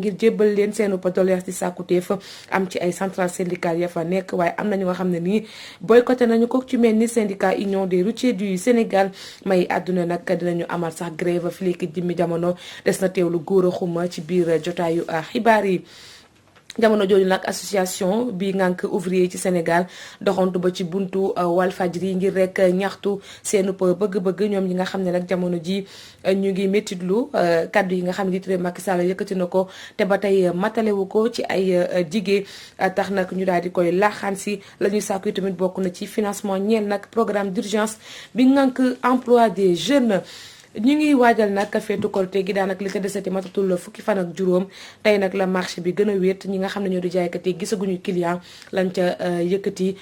ngir jébbal leen seenu doléance di sàkkuteef am ci ay centrales syndicales ya fa nekk waaye am na ñu nga xam ne nii boycotté nañu ko ci mel ni syndicat union des routiers du Sénégal may àdduna nag dinañu amal sax grève fii ki jimmi jamono des na teewlu góor a xuma ci biir jotaayu xibaar yi. jamono jooju nag association bi ngànk ouvrier ci Sénégal doxantu ba ci buntu Walfadjri ngir rek ñaxtu seenu bëgg-bëgg ñoom ñi nga xam ne nag jamono ji ñu ngi méttitlu kaddu yi nga xam ne di Macky Sall yëkkati na ko te ba tey matalewu ko ci ay jigéen tax nag ñu daal di koy laaxaan si la ñuy sàkku yi tamit bokk na ci financement ñeel nag programme d'urgence bi ngànk emploi des jeunes. ñu ngi waajal nag feetu Korité gi daanaka li ko desati matatul fukki fan ak juróom tey nag la marché bi gën a wéet ñi nga xam ne ñoo di jaaykat yi gisaguñu client lañ ca yëkkati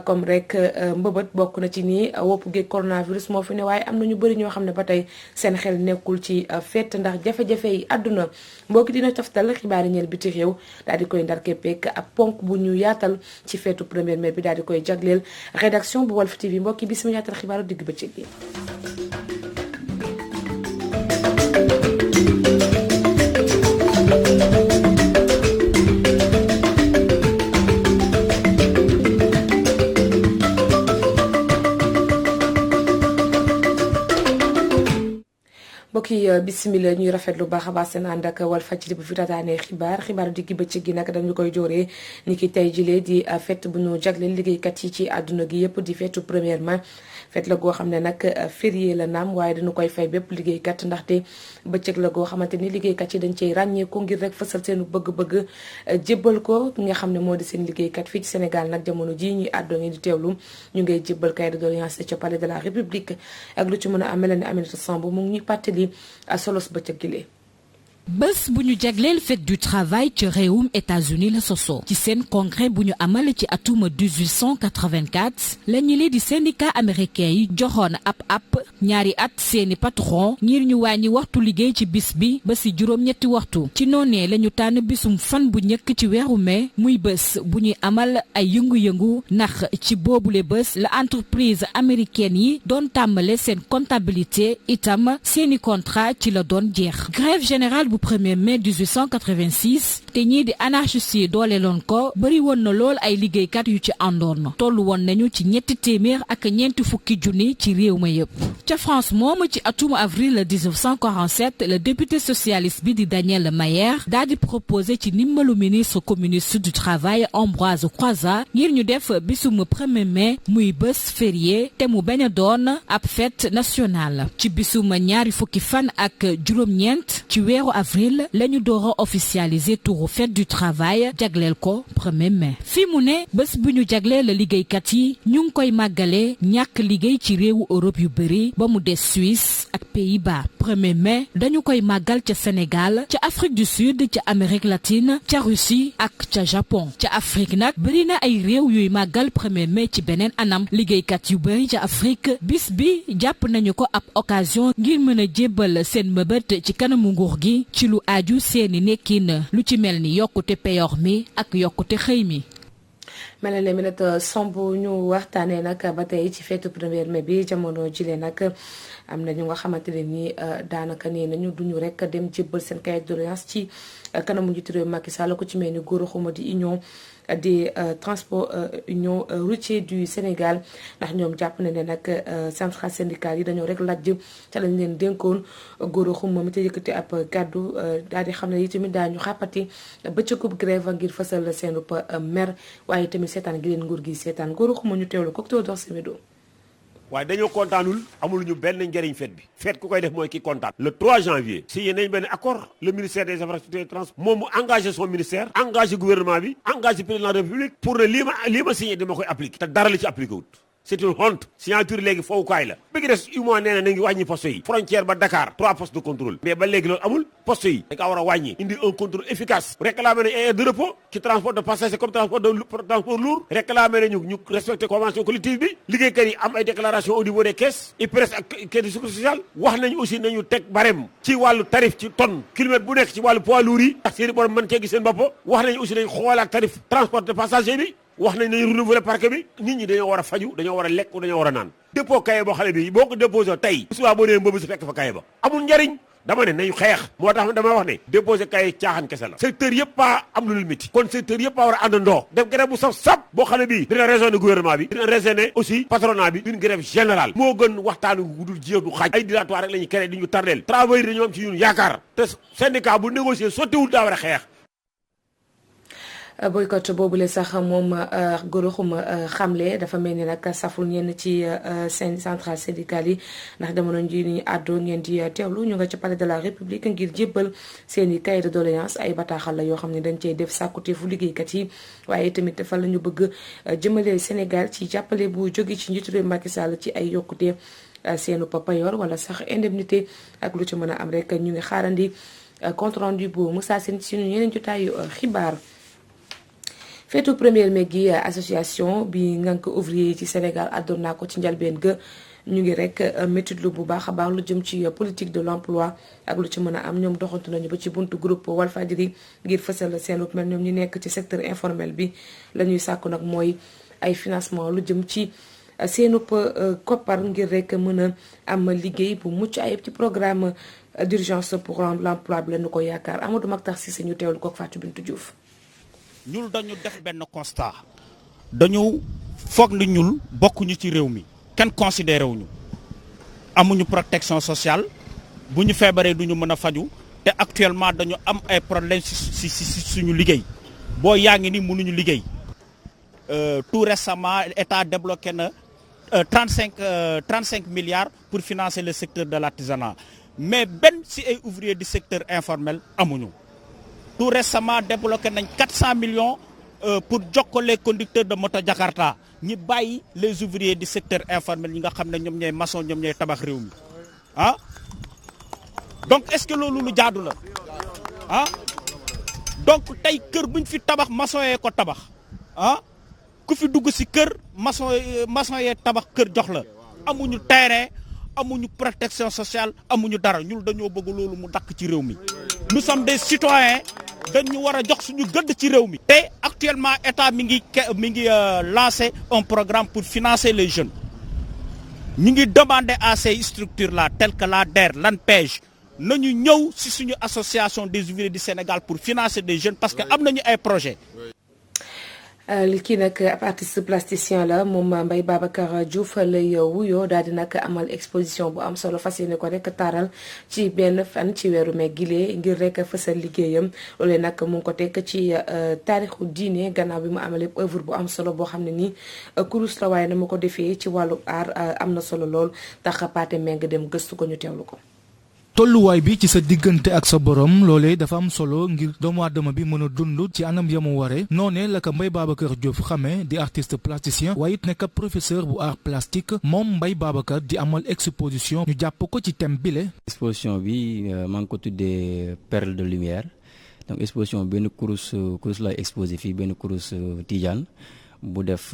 comme rek mbëbët bokk na ci nii wopp geeg coronavirus moo fi ne waaye am na ñu bëri ñoo xam ne ba tey seen xel nekkul ci feet ndax jafe-jafe yi àdduna mbokki dina toftal xibaari ñeel biti réew daal di koy ndar keppeek ab ponk bu ñu yaatal ci feetu 1er mai bi daal di koy jagleel rédaction bu Walf TV mbokki bis mu yaatal xibaaru digg bëccëg gi. mbokk yi bisimilah ñuy rafetlu baax a baax seen ànd ak Walfadjri bu fi tataanee xibaaru diggi bëccëg gi nag dañu koy jooree ni ki tey jilee di fête bu ñu jagleel liggéeykat yi ci àdduna gi yëpp di feetu 1er mai fête la goo xam ne nag férié la naam waaye dañu koy fay bépp liggéeykat ndaxte bëccëg la goo xamante ni liggéeykat yi dañ cey ràññeeku ngir rek fësal seen bëgg-bëgg jébbal ko nga xam ne moo di seen liggéeykat fii ci Sénégal nag jamono ji ñuy àddoo ngi di teewlu ñu ngay jébbal cahier de doléance ca palais de la République ak lu ci mën a amee la ne Aminata Samb mu ngi ñuy pàttali solos bëccëg gi bés bu ñu jagleel fête du travail ci réewum États-Unis la soso ci seen congrès bu ñu amal ci atum 1884 la ñu lee di syndicat américain yi joxoon ab ñaari at seeni patron ngir ñu wàññi waxtu liggéey ci bis bi ba si juróom-ñetti waxtu ci noonee la ñu tànn bisum fan bu njëkk ci weeru mai muy bés bu ñuy amal ay yëngu-yëngu ndax ci boobule bés la entreprise américaine yi doon tàmbale seen comptabilité itam seeni contrat ci la doon jeex grève générale bu 1er mai 1886 te ñii di anarchistes yi dooleeloon ko bëri woon na lool ay liggéeykat yu ci àndoon tollu woon nañu ci ñetti téeméer ak ñeenti fukki junni ci réew ma yëpp. ca France moom ci atum avril 1947 le député socialiste bi di Daniel Mayer daal di proposé ci ndimbalu ministre communiste du travail Ambroise Croizat ngir ñu def bisum 1er mai muy bés férié te mu bañ a doon ab fête nationale ci bisum ñaari fukki fan ak juróom-ñeent ci weeru avril lañu door a officialiser turu fête du travail jagleel ko 1er mai fi mu ne bés bu ñu jagleel la liggéeykat yi ñu ngi koy màggale ñàkk liggéey ci réewu Europe yu bëri ba mu des Suisse ak Pays-Bas 1er mai dañu koy màggal ca Sénégal ca Afrique du Sud ca Amérique latine ca Russie ak ca Japon ca Afrique nag bëri na ay réew yuy màggal 1er mai ci beneen anam liggéeykat yu bëri ca Afrique bis bi jàpp nañu ko ab occasion ngir mën a jébbal seen mëbët ci kanamu nguur gi ci lu aju seeni nekkin lu ci mel ni yokkute peyoor mi ak yokkute xëy mi. mel na ne Aminata Samb ñu waxtaanee nag ba tey ci feetu 1er mai bi jamono jile nag am na ñu nga xamante ne nii daanaka nee nañu duñu rek dem jébbal seen cahier de doléance ci kanamu njiitu réew Macky Sall ko ci mel ni góor xuma di union des transports union routier du Sénégal ndax ñoom jàpp na ne nag centrales syndicales yi dañoo rek lajj ca lañ leen dénkoon góor xuma mi te yëkkati ab gàddu daal di xam ne yi tamit daañu xàppati bëccëgub grève ngir fësal seenu mer waaye tamit seetaan gi leen nguur gi seetaan góor xuma ñu teewlu ko dox semido waaye dañoo kontaanul amul ñu benn njëriñ fête bi fête ku koy def mooy ki kontaan le 3 janvier signé nañ benn accord le ministère des infrastructures et des transports moom mu engagé son ministère engagé gouvernement bi engagé président de la république pour ne lii ma signé dama koy appliqué te dara la ci appliqué wut c'est une honte signature léegi fowukaay la bi ngi des UMOA nee na ngi wàññi poste yi frontière ba Dakar 3 postes de contrôle mais ba léegi loolu amul poste yi dañ kaa war a wàññi indi un contrôle efficace réclamé nañ ay aires de repos ci transport de passagers comme transport lourd réclamé nañu ñu respecté convention collective bi liggéeykat yi am ay déclaration au niveau des caisses IPRES ak caisse de sécurité sociale wax nañu aussi nañu teg barème ci wàllu tarif ci tonne kilomètre bu nekk ci wàllu poids lourd yi ndax seeni borom mën cee gis seen bopp wax nañu aussi nañ xoolaat tarif transport de passager bi wax nañ nañu renouveler parquet bi nit ñi dañoo war a faju dañoo war a lekk dañoo war a naan dépôt cahier boo xale bi boo ko déposé tey suba boo nee mbëbës fekk fa cahier ba amul njariñ dama ne nañu xeex moo tax dama wax ne déposé kay caaxaan kese la secteur yëpp pas am lu leen métti kon secteur yëpp pas war a àndandoo def grève bu saf boo xam ne bii dina raisonner gouvernement bi dina raisonner aussi patronat bi une grève générale moo gën waxtaanu gudul jiw du xaaj ay dilatoire rek la ñuy créé di ñu tardeel travailleurs dañoo am ci ñun yaakaar te syndicat bu négocier sottiwul daa war a xeex. boycott boobule sax moom goroxuma xamle dafa mel ni nag saful ñenn ci seen centrale syndicale yi ndax jamono ji ni àddoo ngeen di teewlu ñu nga ca palais de la république ngir jébbal seen i cahier de doléance ay bataaxal la yoo xam ne dañ cey def sàkkuteefu liggéeykat yi waaye tamit fa la ñu bëgg jëmale Sénégal ci jàppale bu jóge ci njiitu réew Macky Sall ci ay yokkute seenu papayor wala sax indemnité ak lu ci mën a am rek ñu ngi xaarandi compte rendu bu Moussa Sène ci suñu yeneen jotaayu xibaar. feetu premier mai gi association bi ngànk ouvrier yi ci Sénégal àddoon naa ko ci njalbeen ga ñu ngi rek métitlu bu baax a baax lu jëm ci politique de l'emploi ak lu ci mën a am ñoom doxantu nañu ba ci buntu groupe Walfadjri ngir fësal seen mel ñoom ñu nekk ci secteur informel bi la ñuy sàkku nag mooy ay financement lu jëm ci seenub koppar ngir rek mën a am liggéey bu mucc ayib ci programme d'urgence pour l'emploi bi la ñu ko yaakaar Amadou Maktar Cissé ñu teewlu ko Fatou Bintou Diouf. ñul dañu def benn constat dañu foog ni ñul bokkuñu ci réew mi kenn considéré wuñu amuñu protection sociale bu ñu feebaree duñu mën a faju te actuellement dañu am ay problème si suñu liggéey boo yaa ngi ni mënuñu liggéey tout récemment état débloqué na 35 milliards pour financer le secteur de l'artisanat mais benn si ay ouvriers du secteur informel amuñu. Tout récemment débloqué nañ 400 millions pour jokkoo les conducteurs de moto Jakarta ñi bàyyi les ouvriers du secteur informel ñi nga xam ne ñoom ñooy maçon ñoom ñooy tabax réew mi ah donc est-ce que loolu lu jaadu la ah donc tey kër buñ fi tabax maçon yee ko tabax ah ku fi dugg si kër maçon yee tabax kër jox la amuñu terrain amuñu protection sociale amuñu dara ñun dañoo bëgg loolu mu dakk ci réew mi nous sommes des citoyens dañu war a jox suñu gëdd ci réew mi te actuellement état mi ngi lancé un programme pour financer les jeunes ñu ngi demander à ces structures là telles que la DER l'ANPEJ nañu ñëw si suñu association des ouvriers du Sénégal pour financer des jeunes parce que am nañu ay projets. kii nag ab artiste plasticien la moom Mbaye Babacar Diouf lay wuyoo daal di nag amal exposition bu am solo fas yéene ko rek taaral ci benn fan ci weeru mai gile ngir rek fësal liggéeyam loolee nag mu ngi ko teg ci taarixu diine gannaaw bi mu amalee œuvre bu am solo boo xam ne nii kurus la waaye na ma ko defee ci wàllu art am na solo lool tax Pathé Meng dem gëstu ko ñu teewlu ko. tolluwaay bi ci sa diggante ak sa borom loolee dafa am solo ngir doomu aadama bi mën a dund ci anam yamu waree noonee la ko Mbaye Babacar Diouf xamee di artiste plasticien waaye it nekk professeur bu art plastique moom Mbaye Babacar di amal exposition ñu jàpp ko ci thème bile. exposition bi maa ngi ko tuddee perle de lumière donc exposition benn kurus lay exposé fii benn kurus Tidiane bu def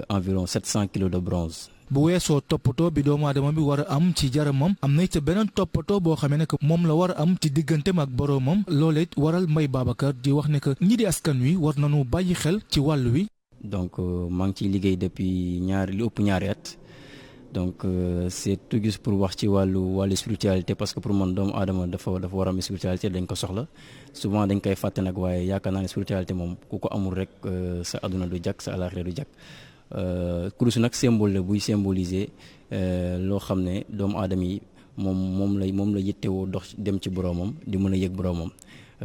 environ 700 kilos de bronze. bu weesoo toppatoo bi doomu aadama bi war a am ci jaramam am na it beneen toppatoo boo xamee ne que moom la war a am ci digganteem ak boroomam loolee waral Mbaye Babacar di wax ne que ñi di askan wi war nañu bàyyi xel ci wàll wi. donc maa ngi ciy liggéey depuis lu ëpp ñaari at donc c'est tout juste pour wax ci wàllu spiritualité parce que pour man doomu aadama dafa war a am spiritualité dañ ko soxla souvent dañ koy fàtte nag waaye yaakaar naa ne spiritualité moom ku ko amul rek sa àdduna du jag sa àllaaxira du jag. kurus nag symbole la buy symboliser loo xam ne doomu aadama yi moom la yittewoo dox dem ci boroomam di mën a yëg boroomam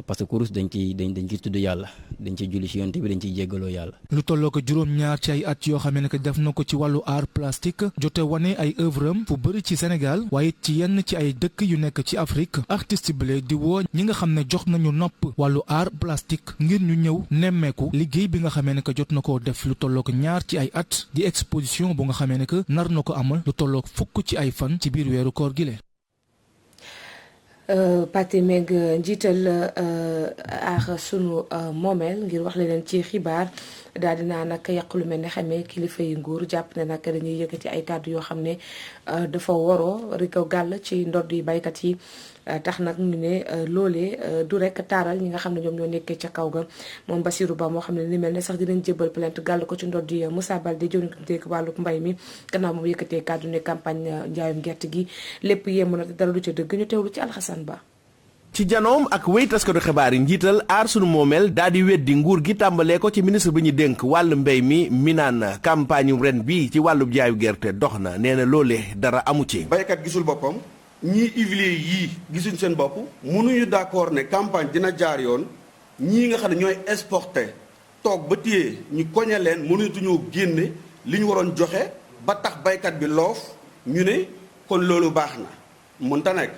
parce que kurus dañ ciy tudd yàlla dañ ciy julli ci yonent bi dañ ciy jéggaloo yàlla. lu tolloo ko juróom-ñaar ci ay at yoo xam ne que def na ko ci wàllu art plastique jote wane ay œuvre am fu bëri ci Sénégal waaye ci yenn ci ay dëkk yu nekk ci Afrique artiste bi di woo ñi nga xam ne jox nañu nopp wàllu art plastique ngir ñu ñëw nemmeeku liggéey bi nga xamee ne que jot na koo def lu tolloo ko ñaar ci ay at di exposition bu nga xamee ne que nar na ko amal lu tolloo fukk ci ay fan ci biir weeru koor gi le Pathé Meng njiital aar sunu moomeel ngir wax leen ci xibaar daal dinaa nag yàq lu mel ne xamee kilifa yi nguur jàpp ne nag dañuy yëkkati ay kàddu yoo xam ne dafa waroo rek gàll ci ndodd yi baykat yi tax nag ñu ne loolee du rek taaral ñi nga xam ne ñoom ñoo nekkee ca kaw ga moom Bassirou Ba moo xam ne ni mel ne sax dinañ jébbal plainte gàll ko ci ndoddi Moussa Baldé jëwriñ ko dégg wàllu mbay mi gannaaw moom yëkkatee kàddu ne campagne njaayum gerte gi lépp yemb na te dara du ca dëgg ñu teewlu ci Alxasan Ba. ci janoom ak wéy taskatu xibaar yi njiital aar sunu moomeel daal di weddi nguur gi tàmbalee ko ci ministre bi ñu dénk wàllu mbéy mi naan campagne ren bi ci wàllu jaayu gerte dox na nee na loolee dara amu ci. baykat gisul boppam ñii huiliers yii gisuñ seen bopp mënuñu d'accord ne campagne dina jaar yoon ñii nga xam ne ñooy exporté toog ba téye ñu koñe leen mënatuñoo génne li ñu waroon joxe ba tax baykat bi loof ñu ne kon loolu baax na mënta nekk.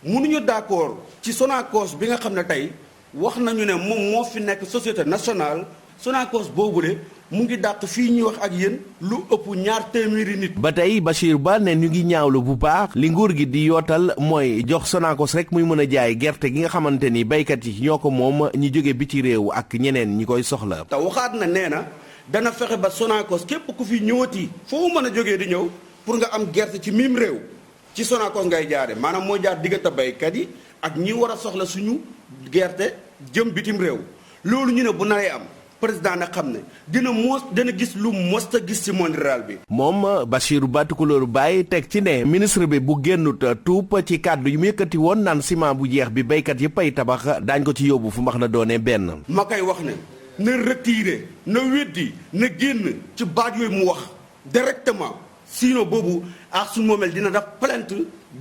mënuñu d'accord ci Sonacos bi nga xam ne tey wax nañu ne moom moo fi nekk société nationale Sonacos boobule mu ngi dàq fii ñuy wax ak yéen lu ëpp 200 nit. ba tey Bachir Ba ne ñu ngi ñaawlu bu baax li nguur gi di yootal mooy jox Sonacos rek muy mën a jaay gerte gi nga xamante ni baykat yi ñoo ko moom ñi jóge biti réew ak ñeneen ñi koy soxla. te waxaat na nee na dana fexe ba Sonacos képp ku fi ñëwati foo mën a jógee di ñëw pour nga am gerte ci mim réew. ci Sonacos ngay jaare maanaam moo jaar diggante baykat yi ak ñi war a soxla suñu gerte jëm bitim réew loolu ñu ne bu naree am président na xam ne dina gis lu mosta gis ci monde rural bi. moom Bassirou Ba Tukulóoru Baye teg ci ne ministre bi bu génnut tuub ci kàddu yu mu yëkkati woon naan ciment bu jeex bi baykat yëpp ay tabax daañ ko ci yóbbu fu mbax na doone benn. ma koy wax ne na retiré na weddi na génn ci baat yooyu mu wax directement. sinon boobu ak suñu moomeel dina def plainte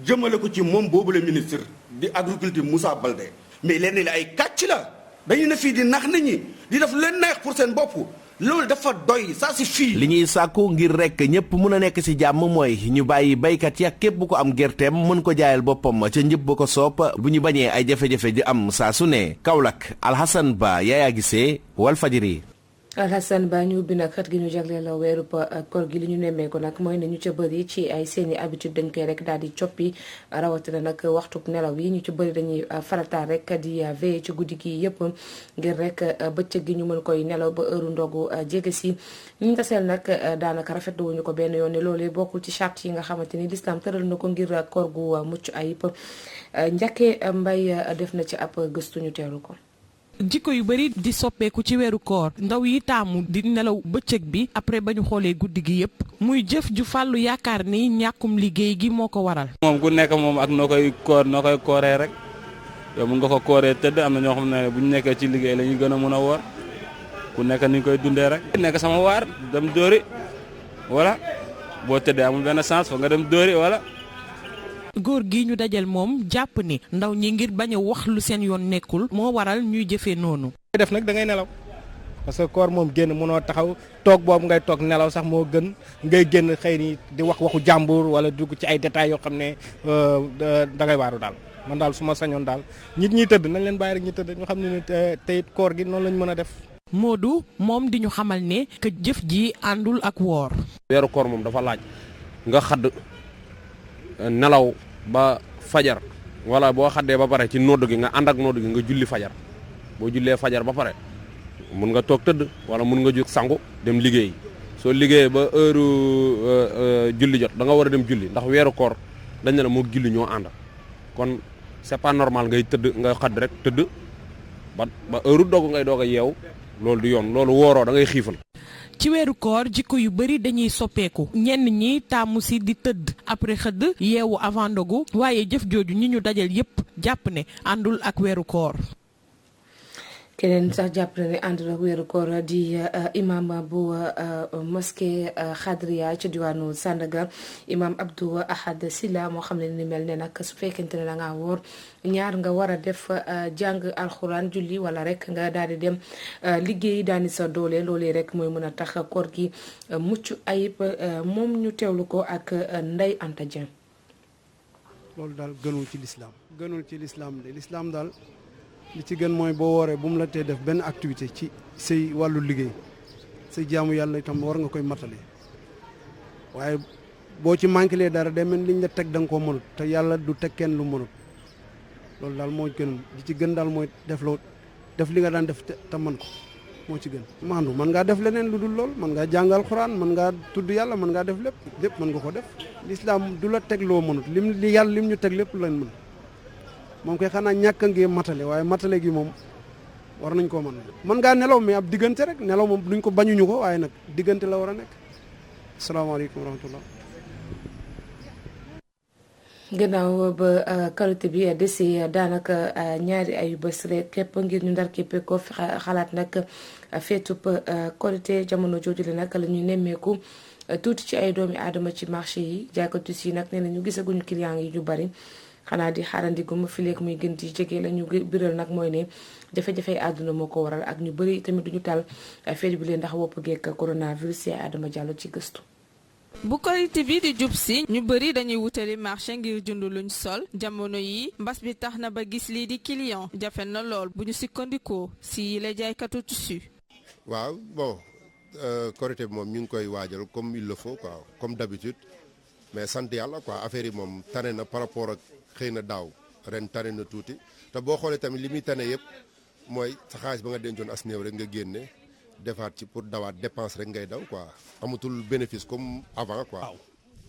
jëmale ko ci moom boobu le ministre di agriculture Moussa Baldé mais leen la ay kàcc la dañu ne fii di nax nit ñi di def leen neex pour seen bopp loolu dafa doy ça c'est fii. li ñuy sàkku ngir rek ñëpp mun a nekk ci jàmm mooy ñu bàyyi baykat ya képp bu ko am gerteem mën ko jaayal boppam ca njëb ba ko soob bu ñu bañee ay jafe-jafe di am saa su ne. Kaolack Alhassane Ba Yaya Gissé Walfadjri. Alhassane Ba ñu ubbi nag xët gi ñu jagleel la weeru koor gi li ñu nemmeeku nag mooy ne ñu ca bëri ci ay seeni habitude dañ koy rek daal di coppi rawatina nag waxtu nelaw yi ñu ci bëri dañuy farataal rek di veiller ci guddi gi yëpp ngir rek bëccëg gi ñu mën koy nelaw ba heure ndogu jege si ñu taseel nag daanaka rafetlu wuñu ko benn yoon ne loolee bokkul ci charte yi nga xamante ni lislaam tëral na ko ngir koor gu mucc ayib Njake Mbay def na ci ab gëstu ñu teelu ko. jikko yu bari di soppeeku ci weeru koor ndaw yi taamu di nelaw bëccëg bi après ba ñu xoolee guddi gi yépp muy jëf ju fàllu yaakaar ni ñàkkum liggéey gi moo ko waral. moom ku nekk moom ak noo koy kooree rek yow mun nga ko kooree tëdd am na ñoo xam ne bu ñu nekkee ci liggéey la ñu gën a mën a woor ku nekk ni ñu koy dundee rek. nekk sama waar dem dóori wala boo tëddee amul benn chance fa nga dem dóori wala. góor gi ñu dajal moom jàpp ni ndaw ñi ngir bañ a wax lu seen yoon nekkul moo waral ñuy jëfee noonu. def nag da ngay nelaw parce que koor moom génn mënoo taxaw toog boobu ngay toog nelaw sax moo gën ngay génn xëy ni di wax waxu jàmbur wala dugg ci ay détails yoo xam ne da ngay waaru daal man daal su ma sañoon daal nit ñi tëdd nañ leen bàyyi rek ñu tëdd ñu xam ne tey koor gi noonu lañ mën a def. Modou moom di ñu xamal ne que jëf ji àndul ak woor. weeru koor moom dafa laaj nga xadd nelaw ba fajar wala boo xaddee ba pare ci nodd gi nga ànd ak nodd gi nga julli fajar boo jullee fajar ba pare mun nga toog tëdd wala mun nga jóg sangu dem liggéey soo liggéeyee ba heure julli jot da nga war a dem julli ndax weeru koor dañ ne la moo julli ñoo ànd kon c'est pas normal ngay tëdd nga xadd rek tëdd ba heure doog ngay doog a yeew loolu du yoon loolu wooroo da ngay xiifal. ci weeru koor jikko yu bari dañuy soppeeku ñenn ñi taamu si di tëdd après xëdd yeewu avant ndogu waaye jëf jooju ñi ñu dajal yépp jàpp ne àndul ak weeru koor. keneen sax jàpp na ne àndul ak weeru koor di imam bu mosquée Khadria ci diwaanu Sandaga imam Abdou Ahad Silla moo xam ne ni mel ne nag su fekkente ne da ngaa woor ñaar nga war a def jàng alxuraan julli wala rek nga daal di dem liggéey daani sa doole loolee rek mooy mën a tax koor gi mucc ayib moom ñu teewlu ko ak Ndeye Anta Dieng. loolu daal gënul ci lislaam de lislaam daal li ci gën mooy boo wooree bu mu la tee def benn activité ci say wàllu liggéey say jaamu yàlla itam war nga koy matale waaye boo ci manqué dara day mel liñ la teg da nga koo mënut te yàlla du teg kenn lu mënut loolu daal moo gën li ci gën daal mooy def li nga daan def te mën ko moo ci gën. maandu mën ngaa def leneen lu dul lool mën ngaa jàngal xuraan mën ngaa tudd yàlla mën ngaa def lépp mën nga ko def lislaam du la teg loo mënut lim ñu teg lépp lañ mën moom koy xanaa ñàkk a ngi matale waaye matale gi moom war nañ koo mën ngaa nelaw mais ab diggante rek nelaw moom duñ ko bañuñu ko waaye nag diggante la war a nekk. asalaamaaleykum wa rahmatullah. gannaaw ba Korité bi desi daanaka ñaari ayu bés rek képp ngir ñu ndar képp ko xalaat nag feetub Korité jamono jooju la nag la ñuy nemmeeku tuuti ci ay doomi aadama ci marché yi jaaykatu si nag nee na ñu gisaguñu client yi ñu bari xanaa di xaarandigum fileeg muy gën di jege la ñu biral nag mooy ne jafe-jafe àdduna moo ko waral ak ñu bari tamit duñu tal feet bi leen ndax wopp geek coronavirus yi Adama Diallo ci gëstu. bu Korité bi di jub si ñu bëri dañuy wutali marché ngir jënd luñ sol jamono yi mbas bi tax na ba gis lii di client jafe na lool bu ñu sukkandikoo si la jaaykatu tissu. waaw bon Korité bi moom ñu ngi koy waajal comme il le faut quoi comme d'habitude mais sant yàlla quoi affaire yi moom tane na par rapport ak xëy na daaw ren tane na tuuti te boo xoolee tamit li muy tane yëpp mooy sa xaalis ba nga dencoon as néew rek nga génne. defaat ci pour dawaat dépense rek ngay daw quoi amatul bénéfice comme avant quoi. waaw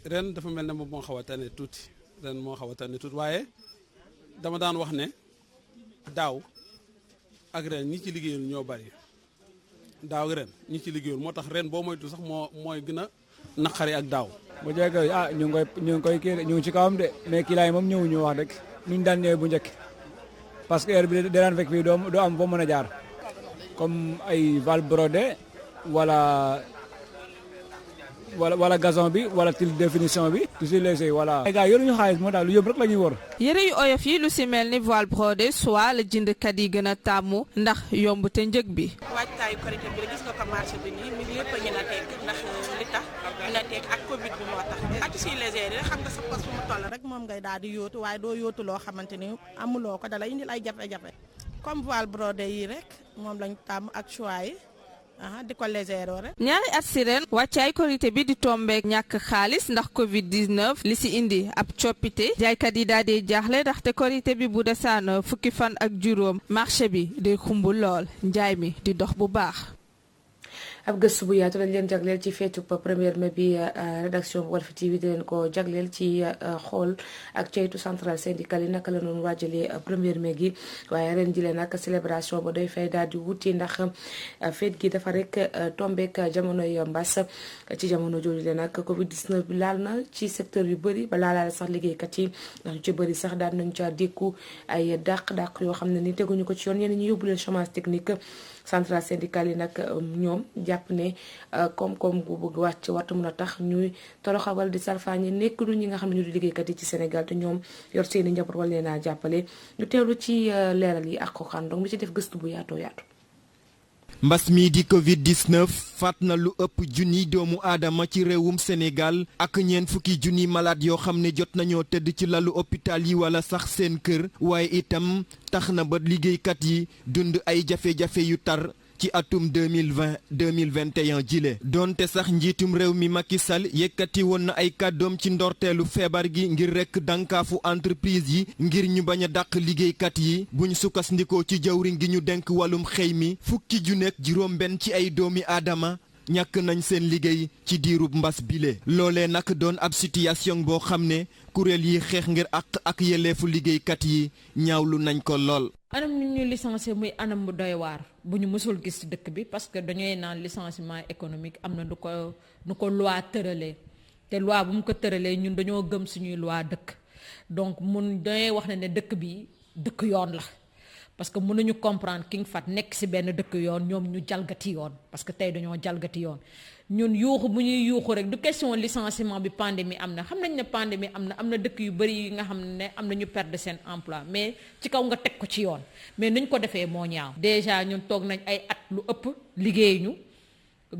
ren dafa mel ne moom moo xaw a tane tuuti waaye dama daan wax ne daaw ak ren ñi ci liggéeyul ñoo bari daaw ak ren ñi ci liggéeyul moo tax ren boo moytu sax mooy gën a naqari ak daaw. bu njëkk ñu ngi koy kii ñu ngi ci kawam de mais kii laay moom ñëwuñu wax rek ñu ñu daan ñëwee bu njëkk parce que heure bi da daan fekk fii doo am foo mën a jaar. comme ay val brodé wala gazon bi wala til définition bi toujours les voilà. ay gars yoruñu xaalis moo tax lu yëpp rek la ñuy wër. yëre yu oyof yi lu si mel ni voile brodé soit la jëndkat yi gën a tàmmu ndax yomb te njëg bi. waajtaayu Korité bi gis nga ko marché bi nii mi lépp a ñu na teg ndax li tax ñu na teg ak Covid bi moo tax. ak si légère yi xam nga sa poche fu mu toll rek moom ngay daal di yóotu waaye doo yóotu loo xamante ni amuloo ko dala indil ay jafe-jafe. comme voile brodé yi rek moom lañ tàmm ak choix yi di ko légère rek. ñaari at si ren wàccaay Korité bi di tombeek ñàkk xaalis ndax Covid 19 li si indi ab coppite jaaykat yi daal di jaaxle ndaxte Korité bi bu desaan fukki fan ak juróom marché bi day xumbu lool njaay mi di dox bu baax. ab gëstu bu yaatu lañ leen jagleel ci feetu premier mai bi rédaction bu Walf TV di leen ko jagleel ci xool ak ceytu central syndical yi naka la noonu waajalee premier mai gi waaye ren ji leen nag célébration ba doy fay daal di wuti ndax feet gi dafa rek tombeek jamonoy mbas ci jamono jooju leen nag Covid 19 bi laal na ci secteur yu bëri ba laalaale sax liggéeykat yi ndax ñu ci bëri sax daan nañu ca dékku ay dàq-dàq yoo xam ne ni teguñu ko ci yoon ñenn ñi yóbbu leen chômage technique central syndical yi nag ñoom jàpp ne koom-koom gu bëgg wàcc wartu mën a tax ñuy toroxal wala di salfaañe nekk du ñi nga xam ne ñu di liggéeykat yi ci Sénégal te ñoom yor seeni njaboot wala leen a jàppale ñu teewlu ci leeral yi ak xoxaan donc mi ci def gëstu bu yaatoo yaatu. mbas mi di Covid-19 faat na lu ëpp junni doomu aadama ci réewum Sénégal ak ñeent fukki junni malade yoo xam ne jot nañoo tëdd ci lalu hôpital yi wala sax seen kër waaye itam tax na ba liggéeykat yi dund ay jafe-jafe yu tar ci atum 2020-2021 jile doonte sax njiitum réew mi Macky Sall yëkkati woon na ay kàddoom ci ndorteelu feebar gi ngir rekk dànkaafu entreprise yi ngir ñu bañ a dàq liggéeykat yi buñ sukkandikoo ci jawriñ gi ñu denk wàllum xëy mi fukki ju nekk juróom benn ci ay doomi aadama ñàkk nañ seen liggéey ci diirub mbas bile loolee nag doon ab situation boo xam ne kuréel yi xeex ngir àq ak yelleefu liggéeykat yi ñaawlu nañ ko lool. anam ñu ñu licencié muy anam bu doy waar bu ñu mësul gis dëkk bi parce que dañuy naan licenciement économique am na nu ko loi tëralee te loi bu mu ko tëralee ñun dañoo gëm suñuy loi dëkk donc mun dañuy wax ne dëkk bi dëkk yoon la parce que mënuñu comprendre ki nga fat nekk ci benn dëkk yoon ñoom ñu jalgati yoon parce que tey dañoo jalgati yoon ñun yuuxu bu ñuy yuuxu rek du question licenciement bi pandémie am na xam nañ ne pandémie am na dëkk yu bari yi nga xam ne am na ñu perdre seen emploi mais ci kaw nga teg ko ci yoon mais nuñ ko defee moo ñaaw déjà ñun toog nañ ay at lu ëpp liggéey ñu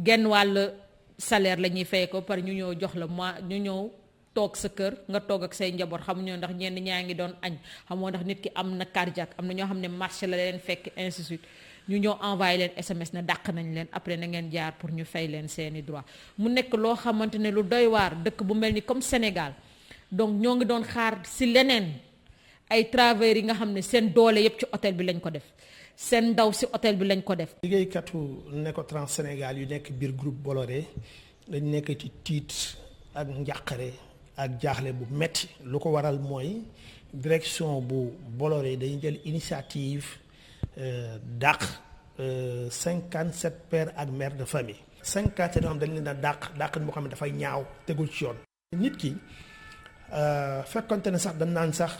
genn wàll salaire la ñuy fay ko par ñu ñëw jox la mois ñu ñëw toog sa kër nga toog ak say njaboot xamuñoo ndax ñenn ñaa ngi doon añ xamoo ndax nit ki am na cardiaque am na ñoo xam ne marché la leen fekk ainsi de suite ñu ñëw envoyé leen SMS na dàq nañ leen après na ngeen jaar pour ñu fay leen seeni droit mu nekk loo xamante ne lu doy waar dëkk bu mel ni comme Sénégal donc ñoo ngi doon xaar si leneen ay travailleurs yi nga xam ne seen doole yépp ci hôtel bi lañ ko def seen ndaw si hôtel bi lañ ko def. liggéeykatu Necotrans Sénégal yu nekk biir groupe Bolloré dañ nekk ci tiit ak njàqare ak jaaxle bu metti lu ko waral mooy direction bu Bolloré dañu jël initiative dàq 57 pères ak mères de famille. 57 yoo xam dañ leen a dàq boo xam ne dafay ñaaw tegul ci yoon. nit ki fekkonte ne sax dañ naan sax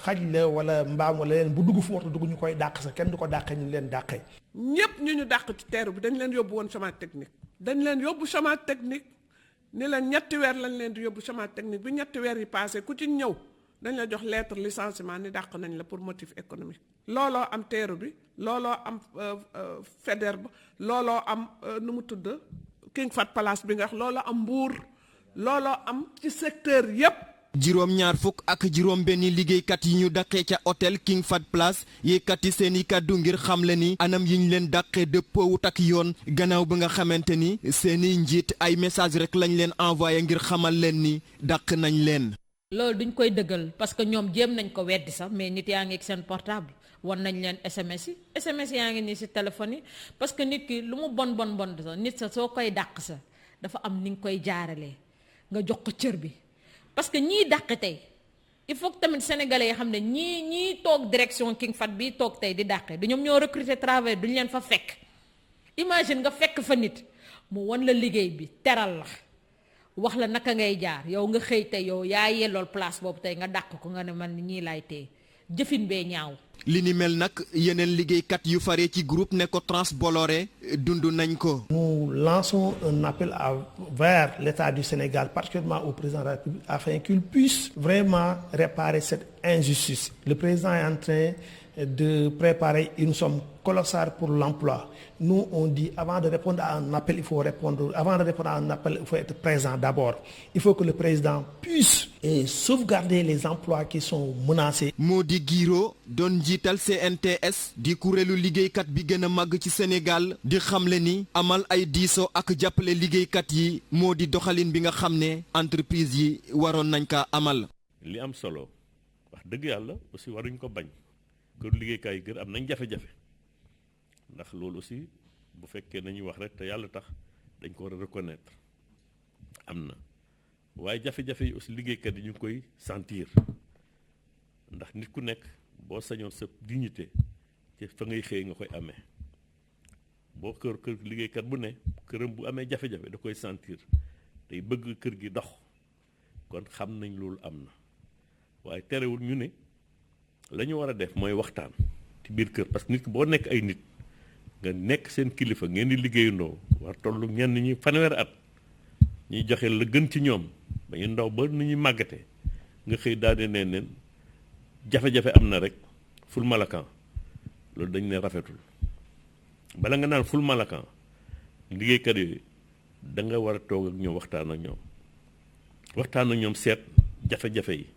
xaj la wala mbaam wala leen bu dugg fu warta dugg ñu koy dàq sax kenn du ko dàqee ñu leen dàqee. ñëpp ñu dàq ci teeru bi dañ leen yóbbu woon chômage technique. dañ leen yóbbu chômage technique ni leen ñetti weer lañ leen di yóbbu chômage technique bi ñetti weer yi passé ku ci ñëw dañ la jox lettre licenciement ni dàq nañ la pour motif économique. looloo am teeru bi looloo am Faidherbe looloo am nu mu tudd King Fahd Palace bi nga wax looloo am Mbour looloo am ci secteur yépp. juróom-ñaar fukk ak juróom-benni liggéeykat yi ñu dàqee ca hôtel King Fahd Palace yëkkati seeni kàddu ngir xamle ni anam yi ñu leen dàqee dëppoowut ak yoon gannaaw bi nga xamante ni seeni njiit ay message rek lañ leen envoyé ngir xamal leen ni dàq nañ leen. loolu duñ koy dëggal parce que ñoom jéem nañ ko weddi sax mais nit yaa ngi ak seen portable wan nañ leen SMS yaa ngi nii ci téléphone yi parce que nit ki lu mu bon sax nit sa soo koy dàq sa dafa am ni nga koy jaaralee nga jox ko cër bi. parce que ñii dàq tey il faut que tamit sénégalais yi xam ne ñii toog direction King Fahd bi toog tey di dàqe du ñoom ñoo recruter travail duñu leen fa fekk. imagine nga fekk fa nit mu won la liggéey bi teral la wax la naka ngay jaar yow nga xëy tey yow yaa yellool place boobu tey nga dàq ko nga ne man ñii laay tey jëfin bee ñaaw. li ni mel nag yeneen liggéeykat yu faree ci groupe Necotrans Bolloré dund nañ ko. Nous lançons un appel vers l'État du Sénégal, particulièrement au président de la République, afin qu'il puisse vraiment réparer cette injustice. Le président est en train de préparer une somme colossale pour l'emploi. Nous, on dit, avant de répondre à un appel, il faut être présent d'abord. Il faut que le président puisse sauvegarder les emplois qui sont menacés. Mody Guiro doon njiital CNTS di kuréelu liggéeykat bi gën a màgg ci Sénégal di xamle ni amal ay diisoo ak jàppale liggéeykat yi moo di doxalin bi nga xam ne entreprise yi waroon nañ kaa amal. li am solo wax dëgg yàlla aussi waruñ ko bañ kër liggéeykaay yi gër am nañ jafe-jafe ndax loolu aussi bu fekkee nañuy wax rek te yàlla tax dañ ko war a reconnaître am na waaye jafe-jafe yi aussi liggéeykat yi ñu ngi koy sentir ndax nit ku nekk boo sañoon sa dignité ci fa ngay xëy nga koy amee boo kër liggéeykat bu ne këram bu amee jafe-jafe da koy sentir day bëgg kër gi dox kon xam nañ loolu am na waaye terewul ñu ne la ñu war a def mooy waxtaan ci biir kër parce que nit ki boo nekk ay nit nga nekk seen kilifa ngeen di liggéeyandoo war tollu ñenn ñi fanweeri at ñuy joxe la gën ci ñoom ba ñu ndaw ba nu ñuy màggate nga xëy daal di neen jafe-jafe am na rek ful malakan loolu dañ ne rafetul bala nga naan ful malakan liggéeykat yooyu da nga war a toog ak ñoom waxtaan ak ñoom seet jafe-jafe yi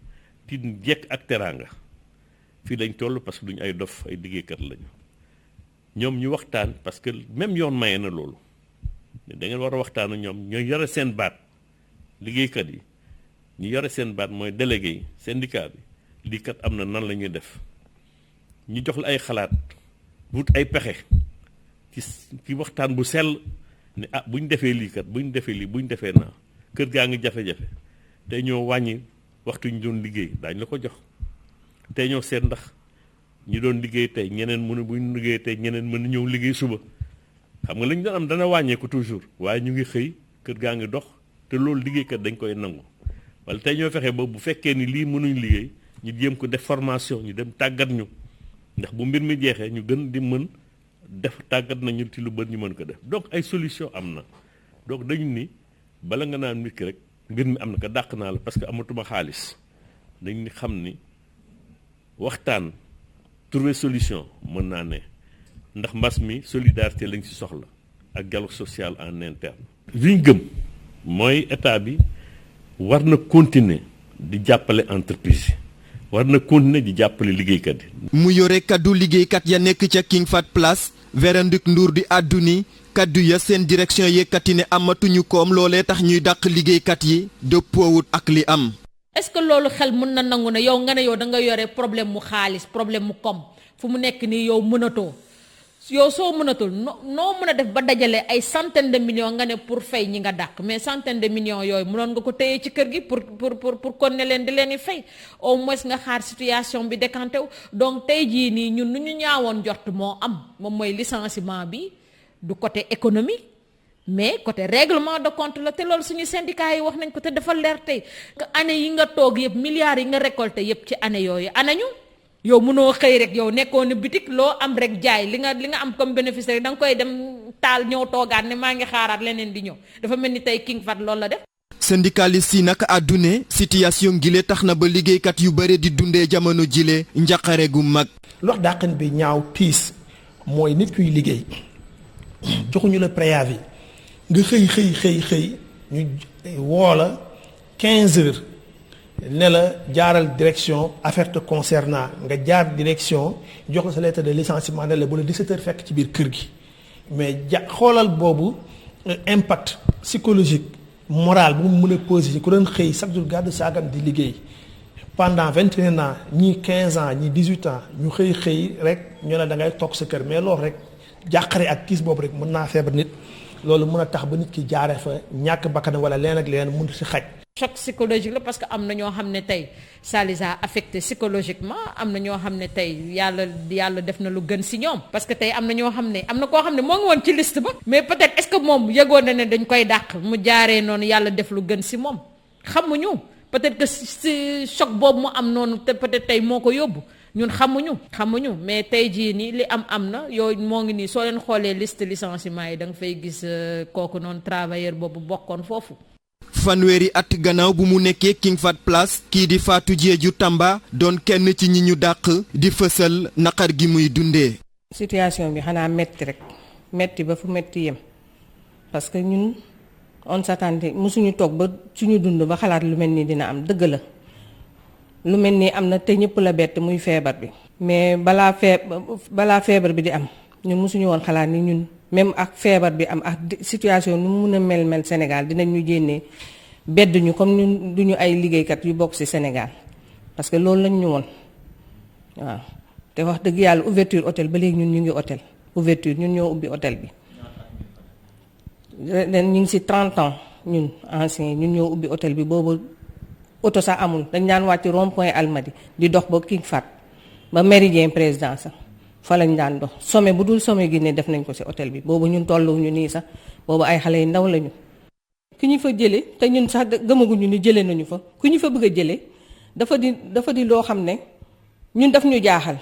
ti jekk ak teraanga fii lañ toll parce que duñu ay dof ay liggéeykat lañu ñoom ñu waxtaan parce que même yoon maye na loolu da ngeen war a waxtaan ak ñoom ñooy yore seen baat liggéeykat yi ñu yore seen baat mooy délégué yi syndicat bi lii kat am na nan la ñuy def ñu jox la ay xalaat wut ay pexe ci waxtaan bu sell ne bu ñu defee lii kat bu ñu defee lii bu ñu defee naa kër gaa ngi jafe-jafe tey ñoo wàññi waxtu ñu doon liggéey daañu la ko jox tey ñoo seet ndax ñi doon liggéey tey ñeneen mënu bu ñu liggéey tey ñeneen mën na ñëw liggéey suba xam nga lañu doon am dana wàññeeku toujours waaye ñu ngi xëy kër gaa ngi dox te loolu liggéeykat dañ koy nangu wala tey ñoo fexe ba bu fekkee ni lii mënuñ liggéey ñu jéem ko def formation ñu dem tàggat ñu ndax bu mbir mi jeexee ñu gën di mën def tàggat nañu ci lu bari ñu mën ko def donc ay solution am na donc dañu ni bala nga naan nit ki rek mbir mi am na ko dàq naa la parce que amatuma xaalis dañ ni xam ni waxtaan trouver solution mën naa ne ndax mbas mi solidarité lañ ci soxla ak dialogue social en interne. li ñu gëm mooy état bi war na continuer di jàppale entreprise yi war na continuer di jàppale liggéeykat yi. mu yore kaddu liggéeykat ya nekk ca King Fahd Palace Véronique Ndour di àdduni kaddu ya seen direction yëkkati ne amatuñu koom loolee tax ñuy dàq liggéeykat yi dëppoowut ak li am. est-ce que loolu xel mën na nangu ne yow nga ne yow da nga yore problème mu xaalis problème mu koom fu mu nekk nii yow mënatoo yow soo mënatul noo mën a def ba dajale ay centaine de millions nga ne pour fay ñi nga dàq mais centaine de millions yooyu mënoon nga ko téye ci kër gi pour kon ne leen di leen di fay au moins nga xaar situation bi décanté wu. donc tey jii nii ñun nu ñu ñaawoon jort moo am moom mooy licenciement bi du côté économie mais côté règlement de compte la te loolu suñu syndicat yi wax nañ ko te dafa leer tey année yi nga toog yëpp milliards yi nga récolté yëpp ci année yooyu anañu yow mënoo xëy rek yow nekkoon ne bitik loo am rek jaay li nga am comme bénéfice rek da nga koy dem taal ñëw toogaat ne maa ngi xaaraat leneen di ñëw dafa mel ni tey King Fahd loolu la def. syndicaliste yi nag àddune situation gile tax na ba liggéeykat yu bëri di dundee jamono jile njaqare gu mag. lox dàqin bi ñaaw tiis mooy nit kuy liggéey joxuñu la préavis nga xëy ñu woo la 15 heures. ne la jaaral direction affaire te concernant nga jaar direction jox la sa lettre de licenciement ne la bu la 17 heures fekk ci biir kër gi mais xoolal boobu impact psychologique moral bu mu mën a posé ci ku doon xëy chaque jour gàddu saagam di liggéey pendant 21 ans ñii 15 ans ñii 18 ans ñu xëy rek ñu ne da ngay toog sa kër mais loolu rek jàqare ak kiis boobu rek mën naa feebar nit loolu mën a tax ba nit ki jaaree fa ñàkk bakkanam wala leen ak leen mën si xaj. choc psychologique la parce que am na ñoo xam ne tey ça les a affecté psychologiquement am na ñoo xam ne tey yàlla def na lu gën si ñoom parce que tey am na ñoo xam ne am na koo xam ne moo ngi woon ci liste ba mais peut-être est-ce que moom yëgoon na ne dañ koy dàq mu jaaree noonu yàlla def lu gën si moom xamuñu peut-être que si choc boobu mu am noonu te peut-être tey moo ko yóbbu ñun xamuñu mais tey jii nii li am na yooyu moo ngi nii soo leen xoolee liste licenciement yi da nga fay gis kooku noonu travailleur boobu bokkoon foofu. fanweeri at gannaaw bu mu nekkee King Fahd Place kii di Fatou Diédhiou Tamba doon kenn ci ñi ñu dàq di fësal naqar gi muy dundee. situation bi xanaa metti rek metti ba fu metti yem parce que ñun on s'attendait mosuñu toog ba suñu dund ba xalaat lu mel ni dina am dëgg la lu mel ni am na te ñëpp la bett muy feebar bi. mais balaa feebar bi di am ñun mosuñu woon xalaat ni ñun. même ak feebar bi am ak situation nu mu mun a mel Sénégal dinañ ñu jénnee bedd ñu comme ñun duñu ay liggéeykat yu bokk ci Sénégal parce que loolu lañ ñu woon waaw te wax dëgg yàlla ouverture hôtel ba léegi ñun ñu ngi hôtel ouverture ñun ñoo ubbi hôtel bi ñu ngi ci 30 ans ñun anciens ñun ñoo ubbi hôtel bi boobu oto sax amul dañ daan wàcc rond-point Almadies di dox ba King Fahd ba Méridien président sax fa lañ daan dox sommet bu dul sommet Guinée def nañ ko ci hôtel bi boobu ñun tolluwuñu nii sax boobu ay xale yu ndaw lañu. ki ñu fa jëlee te ñun sax gëmaguñu ni jëlee nañu fa ku ñu fa bëgg a jëlee dafa di loo xam ne ñun daf ñu jaaxal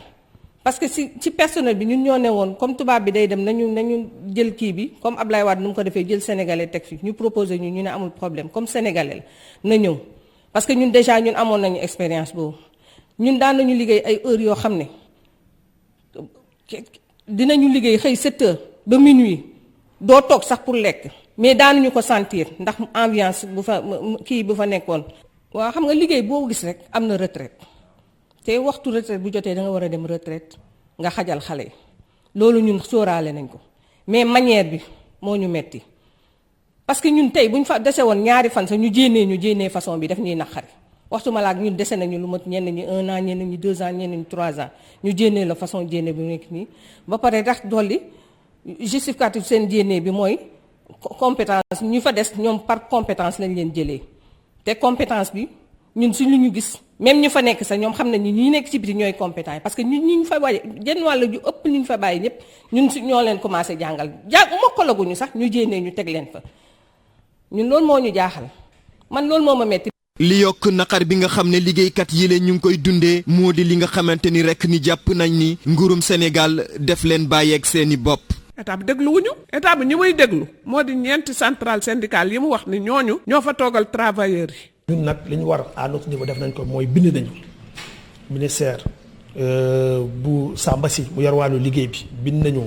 parce que ci personnel bi ñun ñoo ne woon comme tubaab bi day dem nañu jël kii bi comme Ablaye Wade nu mu ko defee jël sénégalais teg fi ñu proposé ñu ne amul problème comme sénégalais la na ñëw parce que ñun déjà ñun amoon nañu expérience boobu ñun daan nañu liggéey ay heures yoo xam ne. dinañu liggéey xëy 7 heures ba minuit doo toog sax pour lekk mais daanuñu ko sentir ndax ambiance bu fa nekkoon. waaw xam nga liggéey boo gis rek am na retraite te waxtu retraite bu jotee da nga war a dem retraite nga xajal xale yi loolu ñun sóoraale nañ ko mais manière bi moo ñu metti parce que ñun tey buñ fa dese woon ñaari fan sax ñu jénnee façon bi daf ñuy naqari. waxtu ma laak ñun dese nañu lu mat ñenn ñi 1 an ñenn ñi 2 ans ñenn ñi 3 ans ñu jénnee la façon jénne bi nekk nii ba pare tax dolli justificatif seen jénnee bi mooy compétence ñu fa des ñoom par compétence lañ leen jëlee te compétence bi ñun suñ lu ñu gis même ñu fa nekk sax ñoom xam nañ ni ñi nekk ci biti ñooy compétent parce que ñu fa bàyyi genn wàll ju ëpp ñu fa bàyyi ñëpp ñun su ñoo leen commencé jàngal mokkalaguñu sax ñu jénnee ñu teg leen fa ñun loolu moo ñu jaaxal man loolu moo ma metti li yokk naqar bi nga xam ne liggéeykat yi leen ñu ngi koy dundee moo di li nga xamante ni rek ni jàpp nañ ni nguurum Sénégal def leen bàyyeeg seeni bopp. état bi dégluwuñu état bi ñi muy déglu moo di ñeenti centrale syndicale yi mu wax ni ñooñu ñoo fa toogal travailleurs yi. ñun nag li ñu war à notre niveau def nañ ko mooy bind nañu ministère bu Samba Sy mu yor wàllu liggéey bi bind nañu